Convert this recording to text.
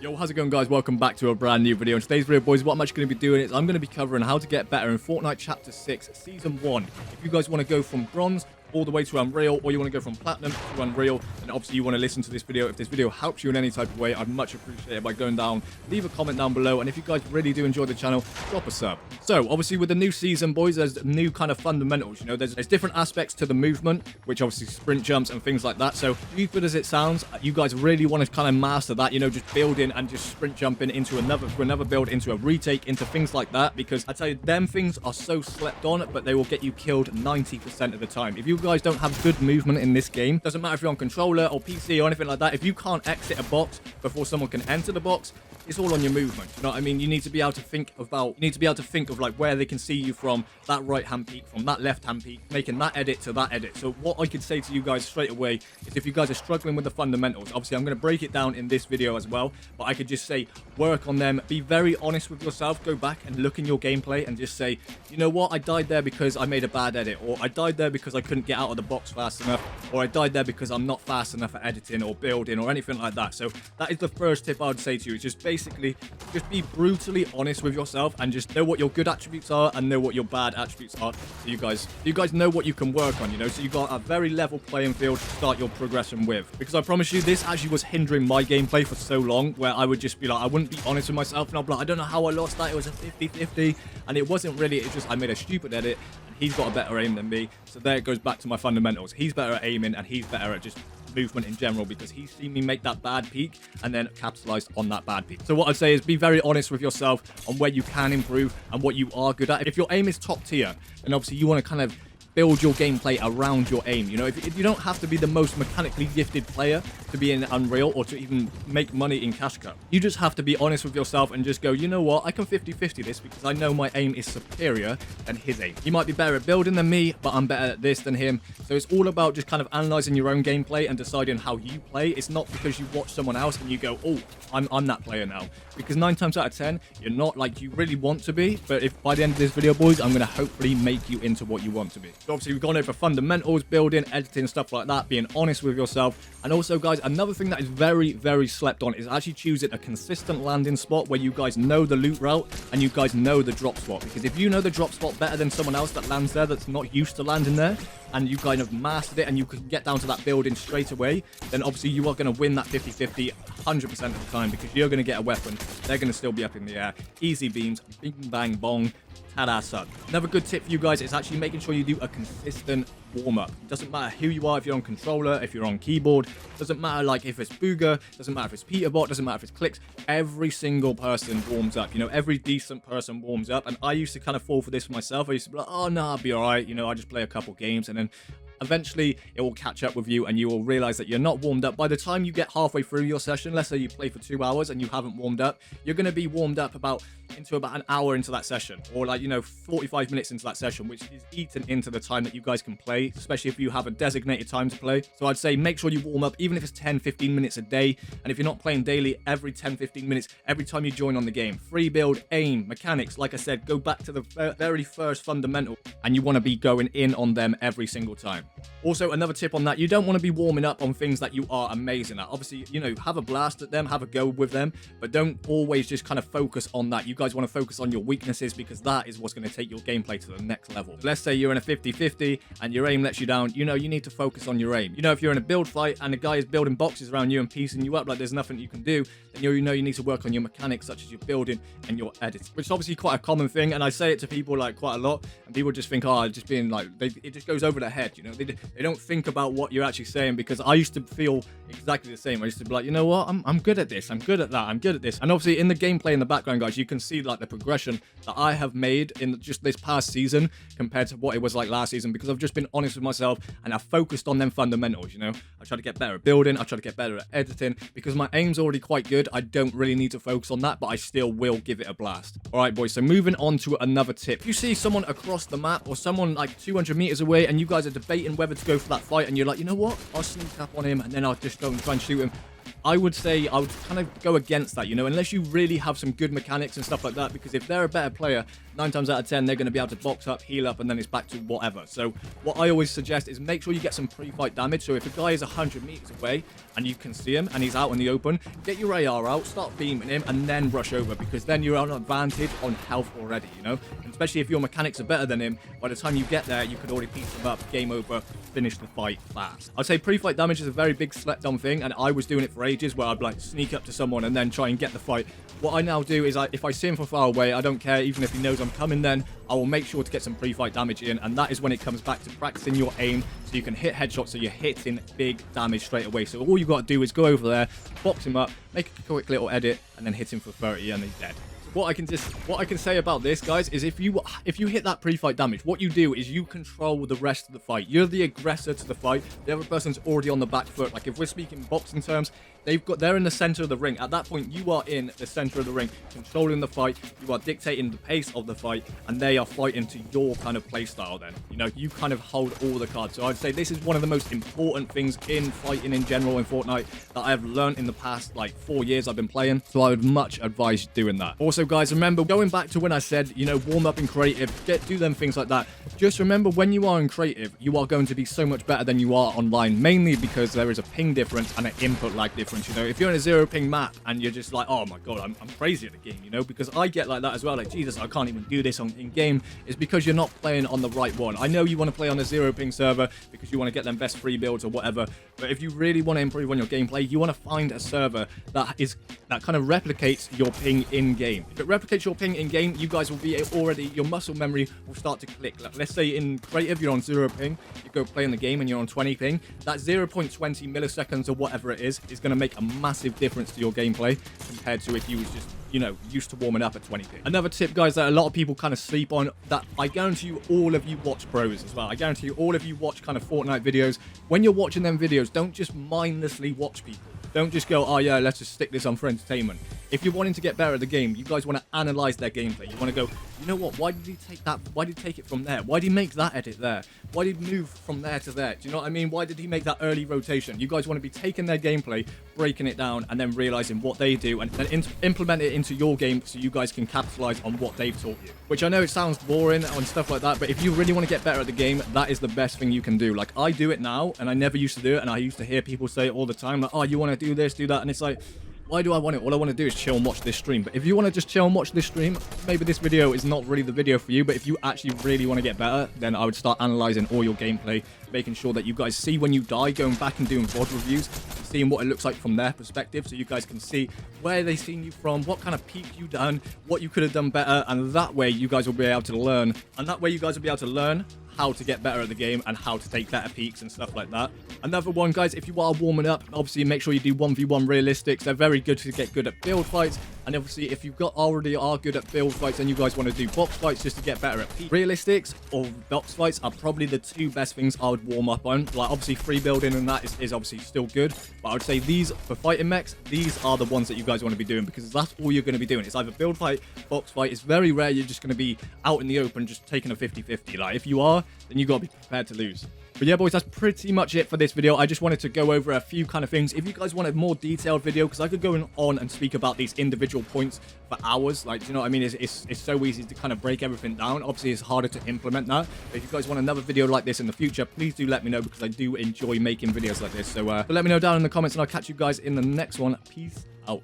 Yo, how's it going, guys? Welcome back to a brand new video. In today's video, boys, what I'm actually going to be doing is I'm going to be covering how to get better in Fortnite Chapter 6 Season 1. If you guys want to go from bronze all the way to Unreal, or you want to go from Platinum to Unreal, then obviously you want to listen to this video. If this video helps you in any type of way, I'd much appreciate it by going down, leave a comment down below, and if you guys really do enjoy the channel, drop a sub. So, obviously with the new season, boys, there's new kind of fundamentals, you know, there's different aspects to the movement, which obviously sprint jumps and things like that. So, stupid as it sounds, you guys really want to kind of master that, you know, just building and just sprint jumping into another build, into a retake, into things like that, because I tell you, them things are so slept on, but they will get you killed 90% of the time. If you guys don't have good movement in this game, doesn't matter if you're on controller or PC or anything like that, if you can't exit a box before someone can enter the box, it's all on your movement. You know what I mean? You need to be able to think of like where they can see you from, that right hand peak, from that left hand peak, making that edit to that edit. So what I could say to you guys straight away is, if you guys are struggling with the fundamentals, obviously I'm going to break it down in this video as well, but I could just say work on them, be very honest with yourself, go back and look in your gameplay and just say, you know what, I died there because I made a bad edit, or I died there because I couldn't get out of the box fast enough, or I died there because I'm not fast enough at editing or building or anything like that. So that is the first tip I would say to you. It's just basically just be brutally honest with yourself and just know what your good attributes are and know what your bad attributes are, so you guys know what you can work on, you know, so you got a very level playing field to start your progression with. Because I promise you, this actually was hindering my gameplay for so long, where I would just be like, I wouldn't be honest with myself, and I'd be like, I don't know how I lost that, it was a 50-50, and it wasn't really, it's just I made a stupid edit. He's got a better aim than me, so there it goes back to my fundamentals. He's better at aiming and he's better at just movement in general, because he's seen me make that bad peak and then capitalized on that bad peak. So what I'd say is be very honest with yourself on where you can improve and what you are good at. If your aim is top tier, then obviously you want to kind of build your gameplay around your aim. You know, if you don't have to be the most mechanically gifted player to be in Unreal or to even make money in Cash Cup. You just have to be honest with yourself and just go, you know what, I can 50-50 this because I know my aim is superior than his aim. He might be better at building than me, but I'm better at this than him. So it's all about just kind of analyzing your own gameplay and deciding how you play. It's not because you watch someone else and you go, oh, I'm that player now. Because 9 times out of 10, you're not like you really want to be. But if by the end of this video, boys, I'm going to hopefully make you into what you want to be. So obviously, we've gone over fundamentals, building, editing, stuff like that, being honest with yourself. And also, guys, another thing that is very, very slept on is actually choosing a consistent landing spot where you guys know the loot route and you guys know the drop spot. Because if you know the drop spot better than someone else that lands there that's not used to landing there, and you kind of mastered it and you can get down to that building straight away, then obviously you are going to win that 50-50 100% of the time, because you're going to get a weapon, they're going to still be up in the air. Easy beams, bing bang bong, ta-da son. Another good tip for you guys is actually making sure you do a consistent warm-up. Doesn't matter who you are, if you're on controller, if you're on keyboard, doesn't matter like if it's Booger, doesn't matter if it's Peterbot, doesn't matter if it's Clicks, every single person warms up. You know, every decent person warms up, and I used to kind of fall for this for myself. I used to be like, oh no, I'll be alright, you know, I just play a couple games, and then eventually it will catch up with you and you will realize that you're not warmed up. By the time you get halfway through your session, let's say you play for 2 hours and you haven't warmed up, you're going to be warmed up about an hour into that session, or like, you know, 45 minutes into that session, which is eaten into the time that you guys can play, especially if you have a designated time to play. So I'd say make sure you warm up, even if it's 10-15 minutes a day, and if you're not playing daily, every 10-15 minutes every time you join on the game. Free build, aim, mechanics, like I said, go back to the very first fundamental, and you want to be going in on them every single time. Also, another tip on that, you don't want to be warming up on things that you are amazing at. Obviously, you know, have a blast at them, have a go with them, but don't always just kind of focus on that. You guys want to focus on your weaknesses, because that is what's going to take your gameplay to the next level. So let's say you're in a 50-50 and your aim lets you down, you know, you need to focus on your aim. You know, if you're in a build fight and the guy is building boxes around you and piecing you up like there's nothing you can do, then you know you need to work on your mechanics, such as your building and your editing, which is obviously quite a common thing, and I say it to people like quite a lot, and people just think, oh, just being like, it just goes over their head, you know, they don't think about what you're actually saying, because I used to feel exactly the same. I used to be like, you know what, I'm good at this, I'm good at that, I'm good at this. And obviously in the gameplay in the background, guys, you can see like the progression that I have made in just this past season compared to what it was like last season, because I've just been honest with myself and I've focused on them fundamentals. You know, I try to get better at building, I try to get better at editing, because my aim's already quite good. I don't really need to focus on that, but I still will give it a blast. All right, boys, so moving on to another tip. If you see someone across the map or someone like 200 meters away and you guys are debating whether to go for that fight, and you're like, you know what, I'll sneak up on him and then I'll just go and try and shoot him, I would say I would kind of go against that, you know, unless you really have some good mechanics and stuff like that, because if they're a better player, 9 times out of 10, they're going to be able to box up, heal up, and then it's back to whatever. So what I always suggest is make sure you get some pre-fight damage. So if a guy is 100 meters away and you can see him and he's out in the open, get your AR out, start beaming him, and then rush over, because then you're on advantage on health already, you know? And especially if your mechanics are better than him, by the time you get there, you could already piece him up, game over, finish the fight fast. I'd say pre-fight damage is a very big slept on thing, and I was doing it for ages where I'd like sneak up to someone and then try and get the fight. What I now do is if I see him from far away, I don't care, even if he knows I'm coming then, I will make sure to get some pre-fight damage in, and that is when it comes back to practicing your aim so you can hit headshots so you're hitting big damage straight away. So all you got to do is go over there, box him up, make a quick little edit, and then hit him for 30 and he's dead. What I can say about this, guys, is if you hit that pre-fight damage, what you do is you control the rest of the fight. You're the aggressor to the fight. The other person's already on the back foot. Like if we're speaking boxing terms, they're in the center of the ring. At that point, you are in the center of the ring, controlling the fight. You are dictating the pace of the fight, and they are fighting to your kind of play style. Then you know you kind of hold all the cards. So I'd say this is one of the most important things in fighting in general in Fortnite that I have learned in the past like 4 years I've been playing. So I would much advise doing that. Also, guys, remember going back to when I said, you know, warm up in creative, do them things like that. Just remember when you are in creative, you are going to be so much better than you are online, mainly because there is a ping difference and an input lag difference. You know, if you're in a 0 ping map and you're just like, oh my god, I'm crazy at the game, you know, because I get like that as well. Like, Jesus, I can't even do this in game. It's because you're not playing on the right one. I know you want to play on a 0 ping server because you want to get them best free builds or whatever, but if you really want to improve on your gameplay, you want to find a server that kind of replicates your ping in game. If it replicates your ping in game, you guys will be already, your muscle memory will start to click. Like, let's say in creative you're on 0 ping, you go play in the game and you're on 20 ping, that 0.20 milliseconds or whatever it is going to make a massive difference to your gameplay compared to if you was just, you know, used to warming up at 20 ping. Another tip, guys, that a lot of people kind of sleep on, that I guarantee you all of you watch pros as well. I guarantee you all of you watch kind of Fortnite videos. When you're watching them videos, don't just mindlessly watch people. Don't just go, oh yeah, let's just stick this on for entertainment. If you're wanting to get better at the game, you guys want to analyze their gameplay. You want to go, you know what, why did he take that? Why did he take it from there? Why did he make that edit there? Why did he move from there to there? Do you know what I mean? Why did he make that early rotation? You guys want to be taking their gameplay, breaking it down, and then realizing what they do, and then implement it into your game so you guys can capitalize on what they've taught you. Which I know it sounds boring and stuff like that, but if you really want to get better at the game, that is the best thing you can do. Like, I do it now, and I never used to do it, and I used to hear people say it all the time, like, oh, you want to do this, do that, and it's like, why do I want it? All I want to do is chill and watch this stream. But if you want to just chill and watch this stream, maybe this video is not really the video for you. But if you actually really want to get better, then I would start analyzing all your gameplay, making sure that you guys see when you die, going back and doing VOD reviews, seeing what it looks like from their perspective, so you guys can see where they've seen you from, what kind of peak you done, what you could have done better, and that way you guys will be able to learn. And that way you guys will be able to learn how to get better at the game and how to take better peaks and stuff like that. Another one, guys, if you are warming up, obviously make sure you do 1v1 realistics. They're very good to get good at build fights. And obviously, if you already are good at build fights and you guys want to do box fights just to get better at peak, realistics or box fights are probably the two best things I would warm up on. Like, obviously, free building and that is obviously still good. But I would say these, for fighting mechs, these are the ones that you guys want to be doing, because that's all you're going to be doing. It's either build fight, box fight. It's very rare you're just going to be out in the open just taking a 50-50. Like, if you are, then you got to be prepared to lose. But yeah, boys, that's pretty much it for this video. I just wanted to go over a few kind of things. If you guys want a more detailed video, because I could go on and speak about these individual points for hours. Like, do you know what I mean? It's so easy to kind of break everything down. Obviously, it's harder to implement that. But if you guys want another video like this in the future, please do let me know, because I do enjoy making videos like this. So let me know down in the comments, and I'll catch you guys in the next one. Peace out.